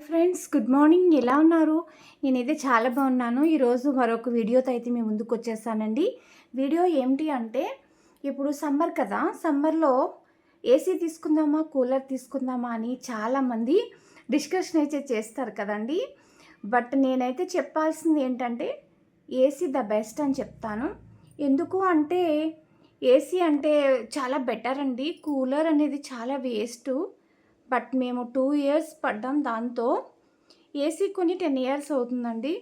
Friends, good morning. ఎలా ఉన్నారు? నేనైతే చాలా బాగున్నాను. ఈరోజు మరొక వీడియోతో అయితే మేము ముందుకు వచ్చేసానండి. వీడియో ఏమిటి అంటే, ఇప్పుడు సమ్మర్ కదా, సమ్మర్లో ఏసీ తీసుకుందామా కూలర్ తీసుకుందామా అని చాలామంది డిస్కషన్ అయితే చేస్తారు కదండి. బట్ నేనైతే చెప్పాల్సింది ఏంటంటే ఏసీ ద బెస్ట్ అని చెప్తాను. ఎందుకు అంటే ఏసీ అంటే చాలా బెటర్ అండి. కూలర్ అనేది చాలా వేస్టు. బట్ మేము 2 ఇయర్స్ పడ్డాం దాంతో. ఏసీ కొని 10 ఇయర్స్ అవుతుందండి.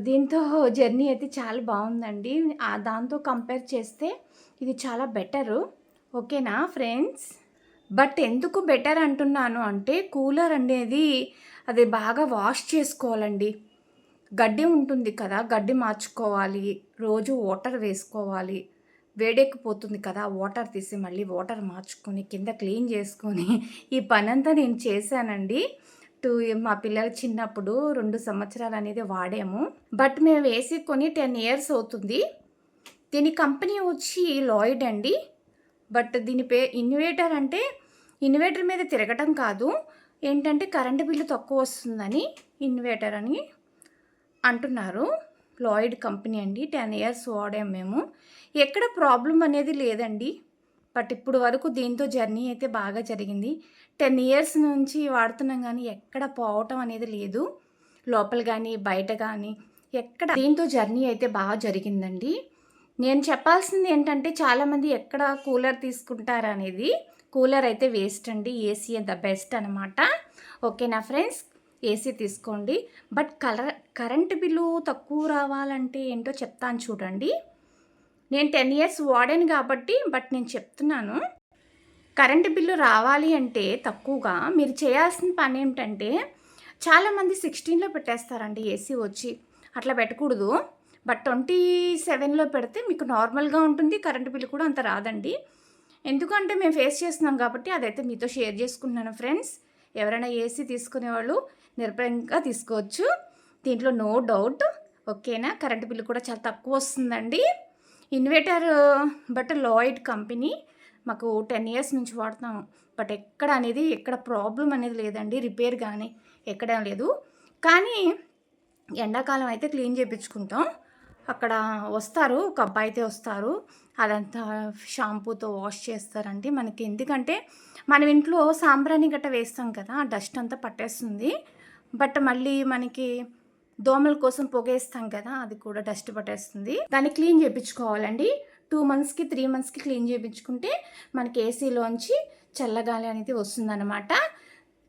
దీంతో జర్నీ అయితే చాలా బాగుందండి. దాంతో కంపేర్ చేస్తే ఇది చాలా బెటరు. ఓకేనా ఫ్రెండ్స్? బట్ ఎందుకు బెటర్ అంటున్నాను అంటే, కూలర్ అనేది అది బాగా వాష్ చేసుకోవాలండి. గడ్డి ఉంటుంది కదా, గడ్డి మార్చుకోవాలి, రోజు వాటర్ వేసుకోవాలి. వేడెక్కిపోతుంది కదా, వాటర్ తీసి మళ్ళీ వాటర్ మార్చుకొని కింద క్లీన్ చేసుకొని ఈ పనంతా నేను చేశానండి. మా పిల్లలు చిన్నప్పుడు 2 సంవత్సరాలు అనేది వాడాము. బట్ మేము ఏసీ కొని 10 ఇయర్స్ అవుతుంది. దీని కంపెనీ వచ్చి లాయిడ్ అండి. బట్ దీని ఇన్వర్టర్ అంటే ఇన్వర్టర్ మీద తిరగటం కాదు, ఏంటంటే కరెంటు బిల్లు తక్కువ వస్తుందని ఇన్వర్టర్ అని అంటున్నారు. లాయిడ్ కంపెనీ అండి. 10 ఇయర్స్ వాడాము మేము. ఎక్కడ ప్రాబ్లం అనేది లేదండి. బట్ ఇప్పుడు వరకు దీంతో జర్నీ అయితే బాగా జరిగింది. 10 ఇయర్స్ నుంచి వాడుతున్నాం కానీ ఎక్కడ పోవటం అనేది లేదు. లోపల కానీ బయట కానీ ఎక్కడ దీంతో జర్నీ అయితే బాగా జరిగిందండి. నేను చెప్పాల్సింది ఏంటంటే, చాలామంది ఎక్కడ కూలర్ తీసుకుంటారు అనేది. కూలర్ అయితే వేస్ట్ అండి. ఏసీ ద బెస్ట్ అనమాట. ఓకేనా ఫ్రెండ్స్? ఏసీ తీసుకోండి. బట్ కరెంట్ బిల్లు తక్కువ రావాలంటే ఏంటో చెప్తాను చూడండి. నేను 10 ఇయర్స్ వాడాను కాబట్టి బట్ నేను చెప్తున్నాను. కరెంటు బిల్లు రావాలి అంటే తక్కువగా మీరు చేయాల్సిన పని ఏంటంటే, చాలామంది 16లో పెట్టేస్తారండి ఏసీ వచ్చి. అట్లా పెట్టకూడదు. బట్ 27లో పెడితే మీకు నార్మల్గా ఉంటుంది. కరెంటు బిల్లు కూడా అంత రాదండి. ఎందుకంటే మేము ఫేస్ చేస్తున్నాం కాబట్టి అదైతే మీతో షేర్ చేసుకుంటున్నాను ఫ్రెండ్స్. ఎవరైనా ఏసీ తీసుకునేవాళ్ళు నిర్భయంగా తీసుకోవచ్చు. దీంట్లో నో డౌట్. ఓకేనా? కరెంటు బిల్లు కూడా చాలా తక్కువ వస్తుందండి. ఇన్వర్టర్ బట్ లాయిడ్ కంపెనీ మాకు 10 ఇయర్స్ నుంచి వాడుతున్నాము. బట్ ఎక్కడ ప్రాబ్లం అనేది లేదండి. రిపేర్ కానీ ఎక్కడా లేదు. కానీ ఎండాకాలం అయితే క్లీన్ చేయించుకుంటాం. అక్కడ వస్తారు, ఒక అబ్బాయి అయితే వస్తారు, అదంతా షాంపూతో వాష్ చేస్తారండి మనకి. ఎందుకంటే మనం ఇంట్లో సాంబ్రాణి గట్ట వేస్తాం కదా, ఆ డస్ట్ అంతా పట్టేస్తుంది. బట్ మళ్ళీ మనకి దోమల కోసం పొగేస్తాం కదా, అది కూడా డస్ట్ పట్టేస్తుంది. దాన్ని క్లీన్ చేయించుకోవాలండి. 2 మంత్స్కి 3 మంత్స్కి క్లీన్ చేయించుకుంటే మనకి ఏసీలోంచి చల్లగాలి అనేది వస్తుందన్నమాట.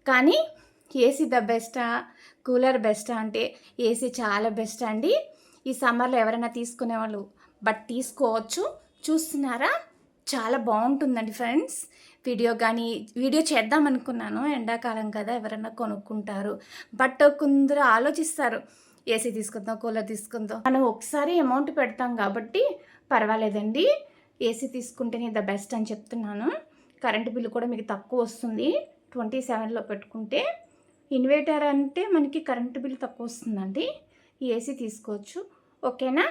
కానీ ఏసీ ద బెస్టా కూలర్ బెస్టా అంటే ఏసీ చాలా బెస్ట్ అండి. ఈ సమ్మర్లో ఎవరైనా తీసుకునేవాళ్ళు బట్ తీసుకోవచ్చు. చూస్తున్నారా? చాలా బాగుంటుందండి ఫ్రెండ్స్. వీడియో చేద్దాం అనుకున్నాను. ఎండాకాలం కదా, ఎవరైనా కొనుక్కుంటారు. బట్ కొందరు ఆలోచిస్తారు, ఏసీ తీసుకుందాం కూలర్ తీసుకుందాం. మనం ఒకసారి అమౌంట్ పెడతాం కాబట్టి పర్వాలేదండి. ఏసీ తీసుకుంటేనే ద బెస్ట్ అని చెప్తున్నాను. కరెంటు బిల్లు కూడా మీకు తక్కువ వస్తుంది 27లో పెట్టుకుంటే. ఇన్వర్టర్ అంటే మనకి కరెంటు బిల్లు తక్కువ వస్తుందండి. ఈ ఏసీ తీసుకోవచ్చు. ఓకేనా?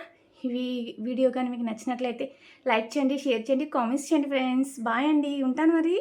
వీడియో కానీ మీకు నచ్చినట్లయితే లైక్ చేయండి, షేర్ చేయండి, కామెంట్స్ చేయండి ఫ్రెండ్స్. బాయ్ అండి. ఉంటాను మరి.